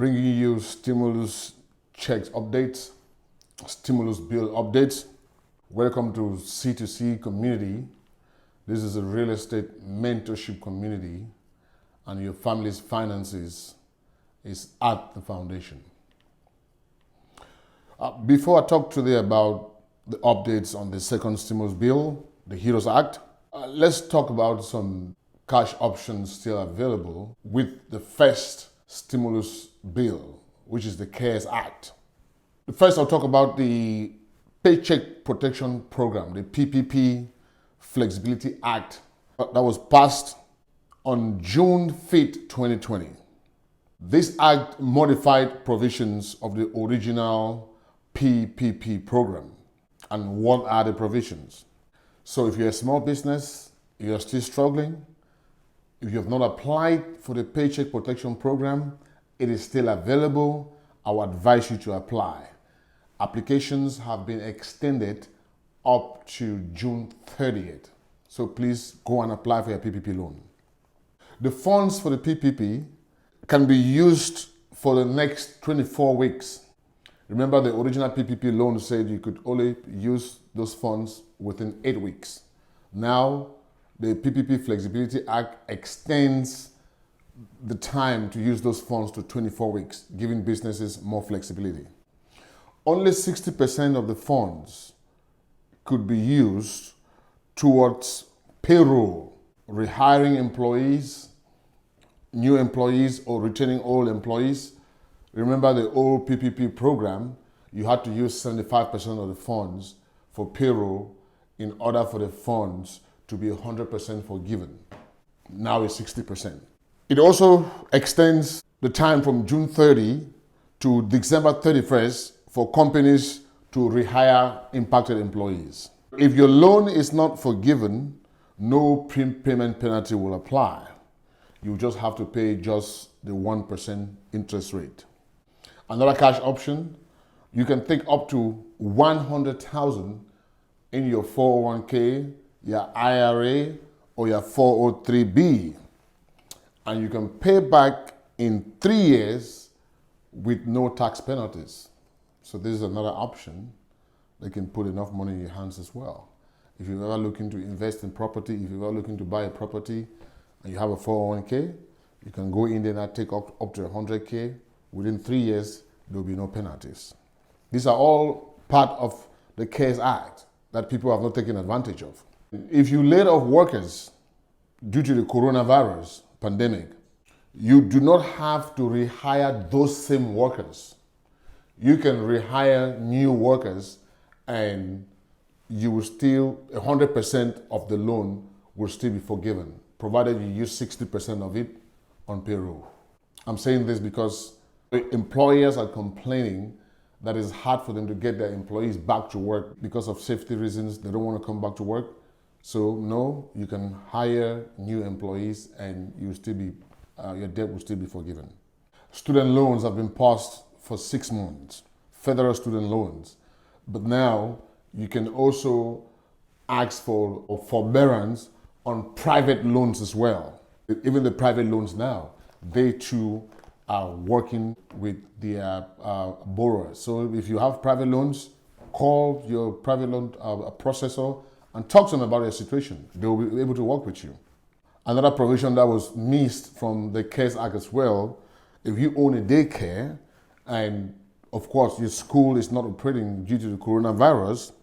bringing you stimulus checks updates, stimulus bill updates. Welcome to C2C community. This is a real estate mentorship community, and your family's finances is at the foundation. Before I talk today about the updates on the second stimulus bill, the HEROES Act, let's talk about some cash options still available with the first stimulus bill, which is the CARES Act. First, I'll talk about the Paycheck Protection Program, the PPP Flexibility Act that was passed on June 5th, 2020. This act modified provisions of the original PPP program. And what are the provisions? So if you're a small business, you're still struggling, if you have not applied for the Paycheck Protection Program, it is still available. I would advise you to apply. Applications have been extended up to June 30th. So please go and apply for your PPP loan. The funds for the PPP can be used for the next 24 weeks. Remember, the original PPP loan said you could only use those funds within 8 weeks. Now, the PPP Flexibility Act extends the time to use those funds to 24 weeks, giving businesses more flexibility. Only 60% of the funds could be used towards payroll, rehiring employees, new employees, or retaining old employees. Remember the old PPP program, you had to use 75% of the funds for payroll in order for the funds to be 100% forgiven. Now it's 60%. It also extends the time from June 30 to December 31st for companies to rehire impacted employees. If your loan is not forgiven, no prepayment penalty will apply. You just have to pay just the 1% interest rate. Another cash option, you can take up to $100,000 in your 401k, your IRA, or your 403b, and you can pay back in 3 years with no tax penalties. So this is another option. They can put enough money in your hands as well. If you're ever looking to invest in property, if you're ever looking to buy a property and you have a 401k, you can go in there and take up to 100k. Within 3 years, there will be no penalties. These are all part of the CARES Act that people have not taken advantage of. If you laid off workers due to the coronavirus pandemic, you do not have to rehire those same workers. You can rehire new workers and you will still, 100% of the loan will still be forgiven, provided you use 60% of it on payroll. I'm saying this because employers are complaining that it's hard for them to get their employees back to work because of safety reasons. They don't want to come back to work. So no, you can hire new employees and you still be, your debt will still be forgiven. Student loans have been paused for 6 months, federal student loans. But now you can also ask for forbearance on private loans as well. Even the private loans now, they too are working with their borrowers. So if you have private loans, call your private loan processor and talk to them about your situation. They will be able to work with you. Another provision that was missed from the CARES Act as well, if you own a daycare and of course your school is not operating due to the coronavirus,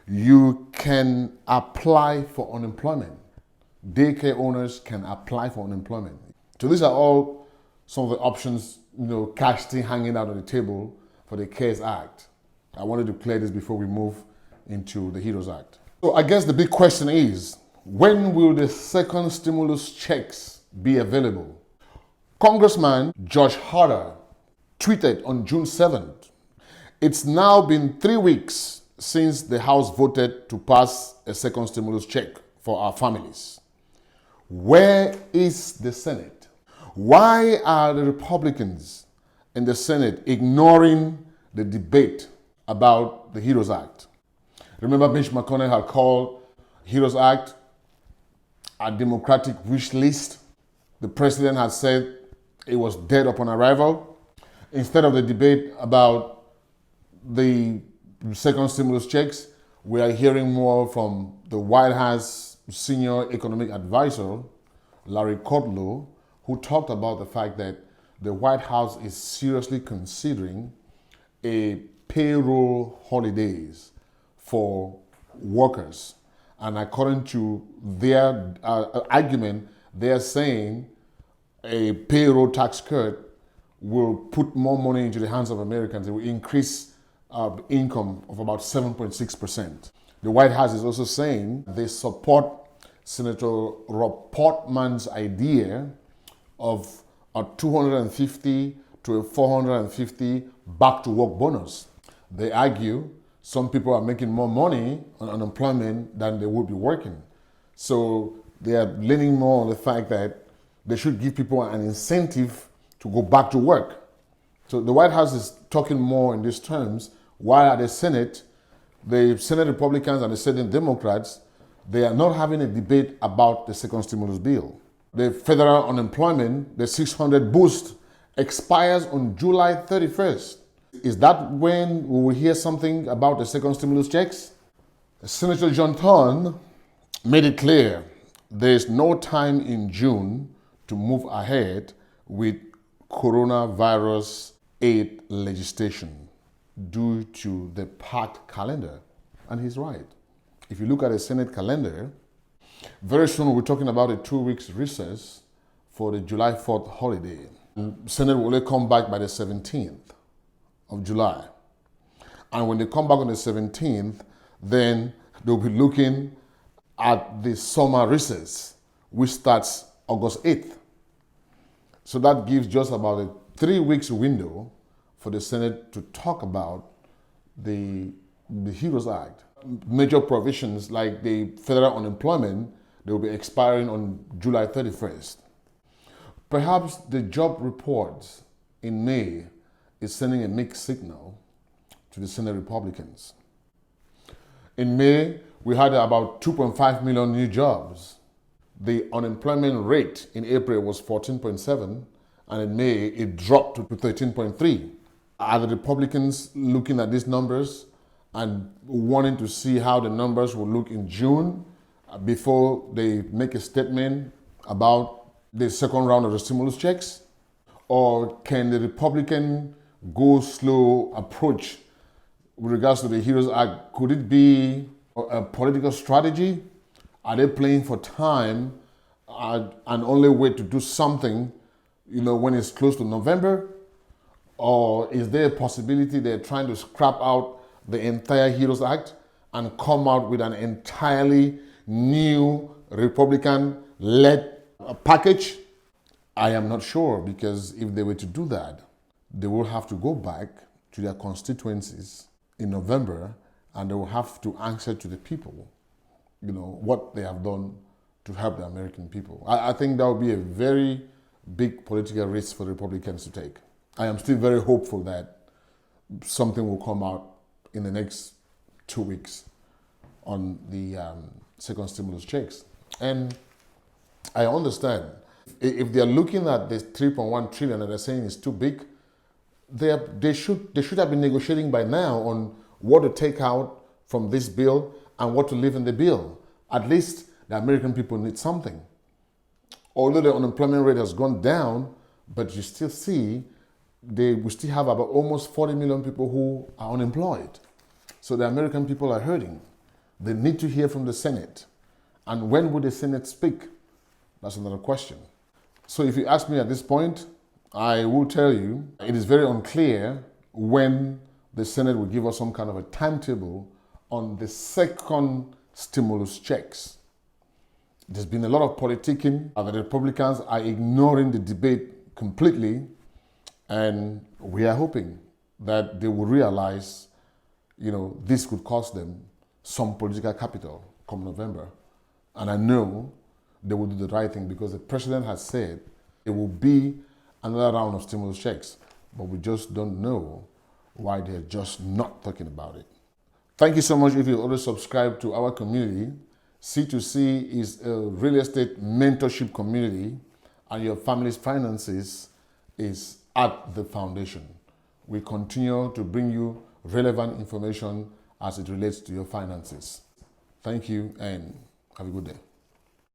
you can apply for unemployment. Daycare owners can apply for unemployment. So these are all some of the options, cash still hanging out on the table for the CARES Act. I wanted to clear this before we move into the HEROES Act. So I guess the big question is, when will the second stimulus checks be available? Congressman Josh Harder tweeted on June 7th, "It's now been 3 weeks since the House voted to pass a second stimulus check for our families. Where is the Senate? Why are the Republicans in the Senate ignoring the debate about the HEROES Act?" Remember, Mitch McConnell had called HEROES Act a Democratic wish list. The president had said it was dead upon arrival. Instead of the debate about the second stimulus checks, we are hearing more from the White House senior economic advisor, Larry Kudlow, who talked about the fact that the White House is seriously considering a payroll holidays for workers. And according to their argument, they're saying a payroll tax cut will put more money into the hands of Americans. It will increase income of about 7.6%. The White House is also saying they support Senator Rob Portman's idea of a 250 to a 450 back to work bonus. They argue some people are making more money on unemployment than they would be working. So they are leaning more on the fact that they should give people an incentive to go back to work. So the White House is talking more in these terms, while at the Senate Republicans and the Senate Democrats, they are not having a debate about the second stimulus bill. The federal unemployment, the 600 boost, expires on July 31st. Is that when we will hear something about the second stimulus checks? Senator John Thorne made it clear there is no time in June to move ahead with coronavirus aid legislation due to the packed calendar. And he's right. If you look at the Senate calendar, very soon we'll be talking about a 2 weeks recess for the July 4th holiday. Senate will only come back by the 17th of July. And when they come back on the 17th, then they'll be looking at the summer recess, which starts August 8th. So that gives just about a 3 weeks window for the Senate to talk about the HEROES Act. Major provisions like the federal unemployment, they will be expiring on July 31st. Perhaps the job reports in May is sending a mixed signal to the Senate Republicans. In May, we had about 2.5 million new jobs. The unemployment rate in April was 14.7, and in May it dropped to 13.3. Are the Republicans looking at these numbers and wanting to see how the numbers will look in June before they make a statement about the second round of the stimulus checks? Or can the Republican go slow approach with regards to the HEROES Act? Could it be a political strategy? Are they playing for time and only wait to do something, when it's close to November? Or is there a possibility they're trying to scrap out the entire HEROES Act and come out with an entirely new Republican-led package? I am not sure, because if they were to do that, they will have to go back to their constituencies in November and they will have to answer to the people, what they have done to help the American people. I think that would be a very big political risk for the Republicans to take. I am still very hopeful that something will come out in the next 2 weeks on the second stimulus checks. And I understand if they're looking at this 3.1 trillion and they're saying it's too big, they should have been negotiating by now on what to take out from this bill and what to leave in the bill. At least the American people need something. Although the unemployment rate has gone down, but you still see we still have about almost 40 million people who are unemployed. So the American people are hurting. They need to hear from the Senate. And when would the Senate speak? That's another question. So if you ask me at this point, I will tell you it is very unclear when the Senate will give us some kind of a timetable on the second stimulus checks. There's been a lot of politicking. The Republicans are ignoring the debate completely, and we are hoping that they will realize, this could cost them some political capital come November. And I know they will do the right thing because the president has said it will be another round of stimulus checks, but we just don't know why they're just not talking about it. Thank you so much if you already subscribe to our community. C2C is a real estate mentorship community, and your family's finances is at the foundation. we continue to bring you relevant information as it relates to your finances. Thank you and have a good day.